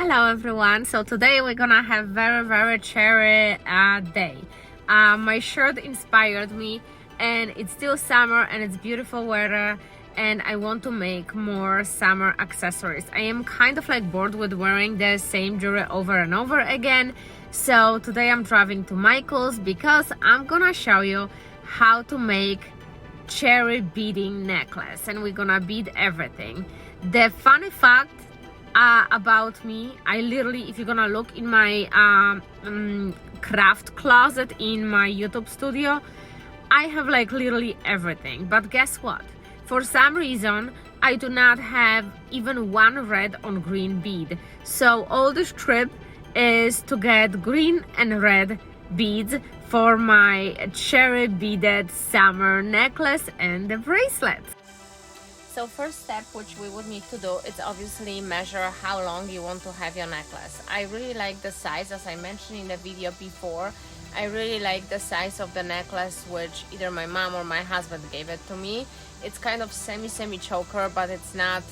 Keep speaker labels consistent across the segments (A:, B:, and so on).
A: Hello everyone, so today we're gonna have very cherry day. My shirt inspired me, and it's still summer and it's beautiful weather, and I want to make more summer accessories. I am kind of like bored with wearing the same jewelry over and over again, so today I'm driving to Michael's because I'm gonna show you how to make cherry beading necklace, and we're gonna bead everything. The funny fact about me, I literally, if you're gonna look in my craft closet in my YouTube studio, I have like literally everything. But guess what? For some reason, I do not have even one red on green bead. So all this trip is to get green and red beads for my cherry beaded summer necklace and the bracelet. So first step which we would need to do is obviously measure how long you want to have your necklace. I really like the size, as I mentioned in the video before. I really like the size of the necklace which either my mom or my husband gave it to me. It's kind of semi choker, but it's not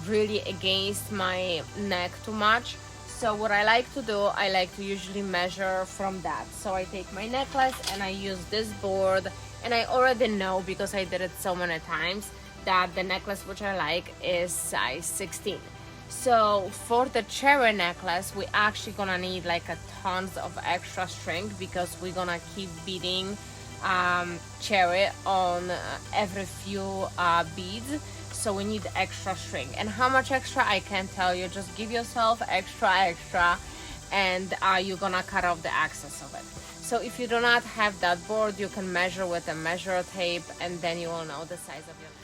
A: really against my neck too much. So what I like to do, I like to usually measure from that. So I take my necklace and I use this board, and I already know because I did it so many times that the necklace which I like is size 16. So for the cherry necklace, we actually gonna need like a tons of extra string because we're gonna keep beading cherry on every few beads. So we need extra string. And how much extra, I can't tell you. Just give yourself extra, and you're gonna cut off the excess of it. So if you do not have that board, you can measure with a measure tape, and then you will know the size of your necklace.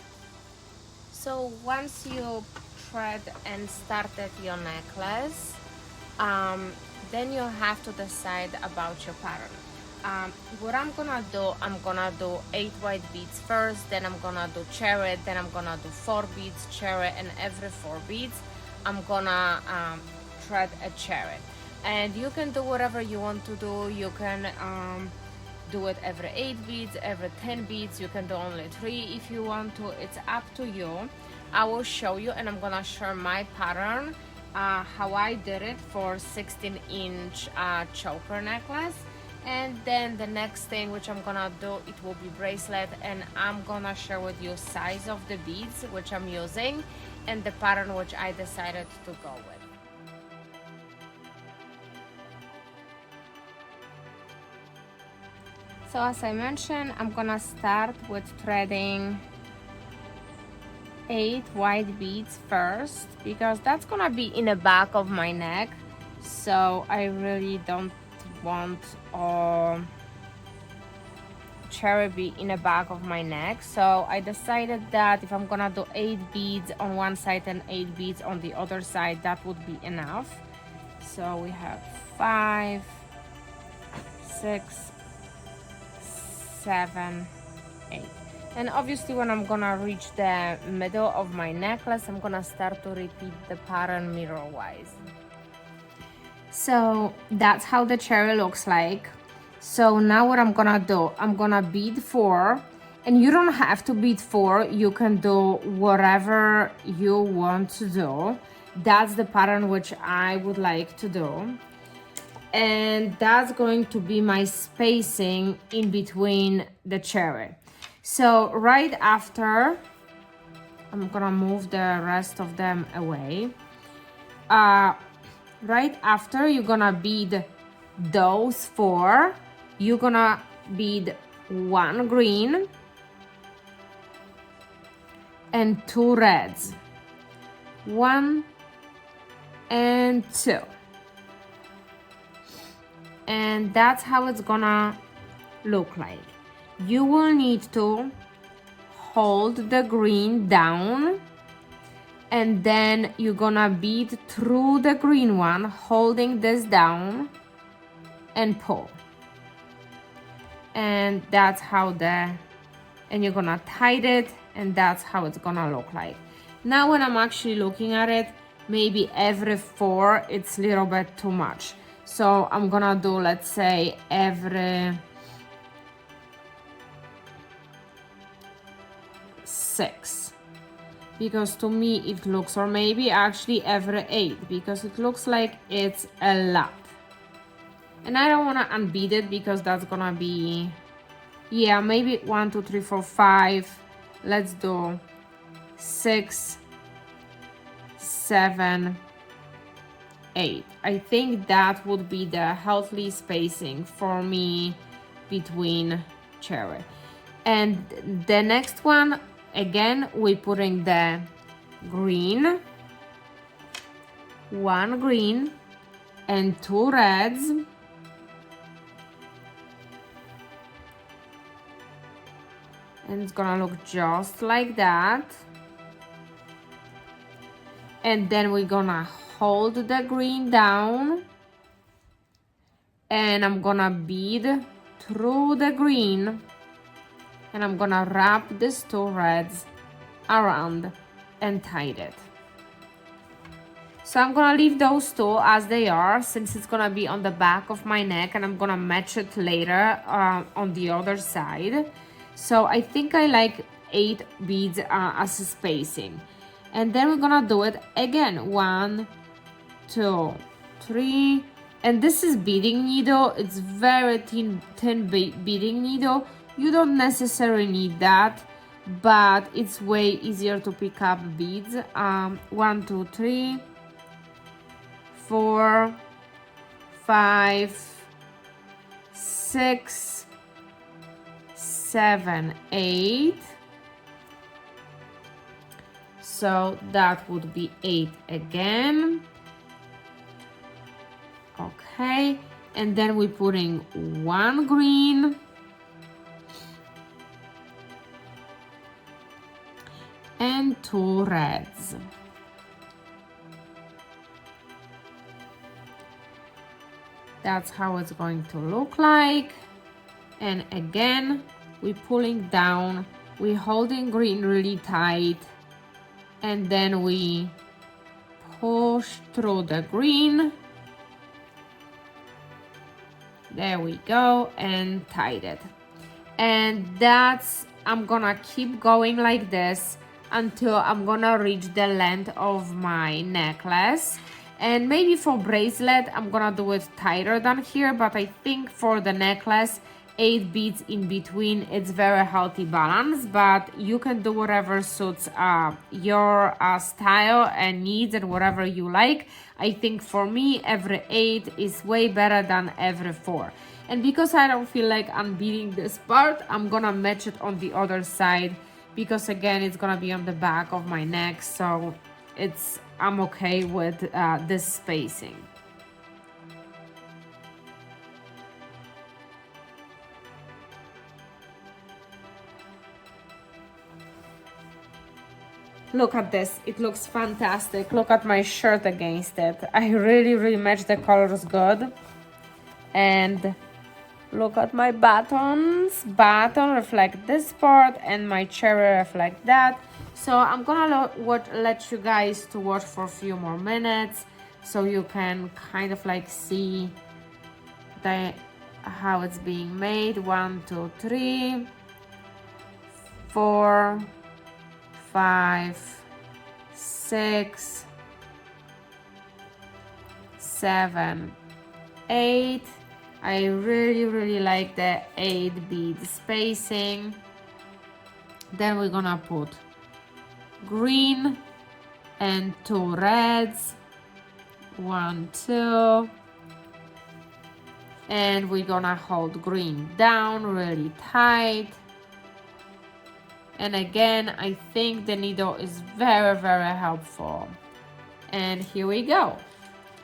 A: So once you thread and started your necklace, then you have to decide about your pattern. What I'm gonna do 8 white beads first, then I'm gonna do cherry, then I'm gonna do 4 beads cherry, and every 4 beads I'm gonna thread a cherry. And you can do whatever you want to do. You can do it every 8 beads, every 10 beads. You can do only 3 if you want to. It's up to you. I will show you, and I'm gonna share my pattern, how I did it for 16-inch choker necklace. And then the next thing which I'm gonna do, it will be bracelet, and I'm gonna share with you size of the beads which I'm using and the pattern which I decided to go with. So as I mentioned, I'm gonna start with threading 8 white beads first because that's gonna be in the back of my neck. So I really don't want cherry bead in the back of my neck. So I decided that if I'm gonna do 8 beads on one side and 8 beads on the other side, that would be enough. So we have 5, 6, 7, 8. And obviously when I'm gonna reach the middle of my necklace, I'm gonna start to repeat the pattern mirror wise. So that's how the cherry looks like. So now what I'm gonna do, I'm gonna bead 4, and you don't have to bead 4. You can do whatever you want to do. That's the pattern which I would like to do. And that's going to be my spacing in between the cherry. So right after, I'm gonna move the rest of them away. Right after you're gonna bead those 4, you're gonna bead 1 green and 2 reds. 1 and 2. And that's how it's gonna look like. You will need to hold the green down, and then you're gonna bead through the green one, holding this down, and pull. And that's how and you're gonna tie it, and that's how it's gonna look like. Now when I'm actually looking at it, maybe every 4 it's a little bit too much. So I'm gonna do, let's say, every 6. because to me it looks, or maybe actually every 8, because it looks like it's a lot. And I don't want to unbead it because that's gonna be, yeah, maybe 1, 2, 3, 4, 5. Let's do 6, 7, 8. I think that would be the healthy spacing for me between cherry. And the next one, again, we're putting the green, 1 green and 2 reds. And it's gonna look just like that. And then we're gonna hold the green down. And I'm gonna bead through the green. And I'm gonna wrap these 2 reds around and tie it. So I'm gonna leave those 2 as they are, since it's gonna be on the back of my neck, and I'm gonna match it later on the other side. So I think I like 8 beads as a spacing. And then we're gonna do it again. 1, 2, 3. And this is beading needle. It's very thin beading needle. You don't necessarily need that, but it's way easier to pick up beads. 1, 2, 3, 4, 5, 6, 7, 8. So that would be 8 again. Okay, and then we're putting 1 green and 2 reds. That's how it's going to look like. And again, we're pulling down, we're holding green really tight, and then we push through the green. There we go, and tied it. And that's, I'm gonna keep going like this until I'm gonna reach the length of my necklace. And maybe for bracelet, I'm gonna do it tighter than here, but I think for the necklace, 8 beads in between, it's very healthy balance, but you can do whatever suits your style and needs and whatever you like. I think for me, every 8 is way better than every 4. And because I don't feel like unbeading this part, I'm gonna match it on the other side, because again, it's gonna be on the back of my neck, so I'm okay with this spacing. Look at this, it looks fantastic. Look at my shirt against it. I really match the colors good. And look at my buttons. Button reflect this part and my cherry reflect that. So I'm gonna let you guys to watch for a few more minutes so you can kind of like see how it's being made. 1, 2, 3, 4, 5, 6, 7, 8. I really like the 8 bead spacing. Then we're gonna put green and 2 reds. 1, 2. And we're gonna hold green down really tight. And again, I think the needle is very helpful. And here we go.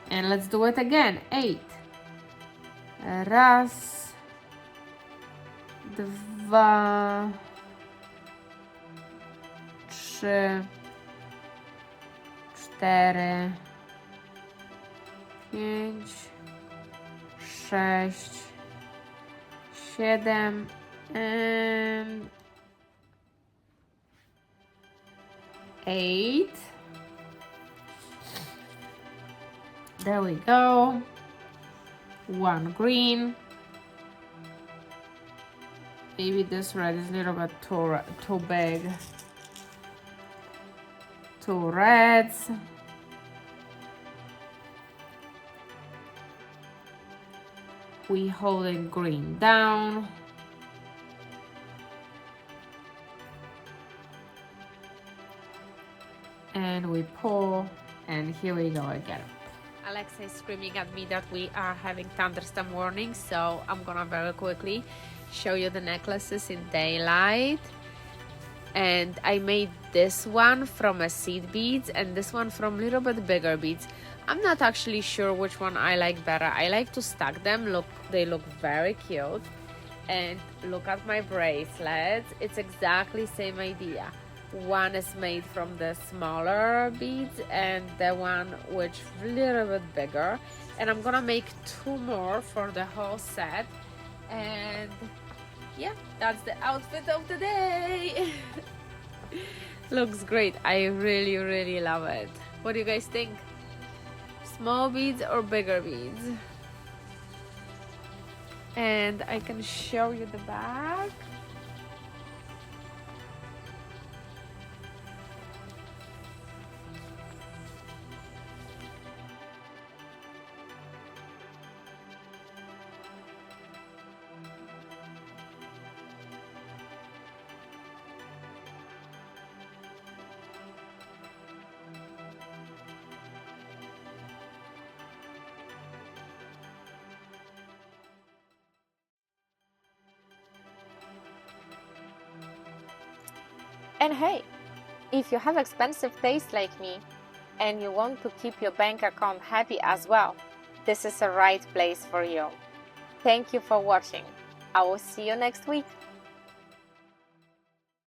A: And let's do it again. 8. Raz, 2, 3, 4, 5, 6, 7 and 8. There we go. 1 green. Maybe this red is a little bit too big. 2 reds. We hold it green down. And we pull, and here we go again. Alexa is screaming at me that we are having thunderstorm warning, so I'm gonna very quickly show you the necklaces in daylight. And I made this one from a seed beads and this one from little bit bigger beads. I'm not actually sure which one I like better. I like to stack them. Look, they look very cute. And look at my bracelets. It's exactly same idea. One is made from the smaller beads and the one which a little bit bigger. And I'm gonna make 2 more for the whole set. And yeah, that's the outfit of the day. Looks great. I really love it. What do you guys think? Small beads or bigger beads? And I can show you the back.
B: And hey, if you have expensive taste like me and you want to keep your bank account happy as well, this is the right place for you. Thank you for watching. I will see you next week.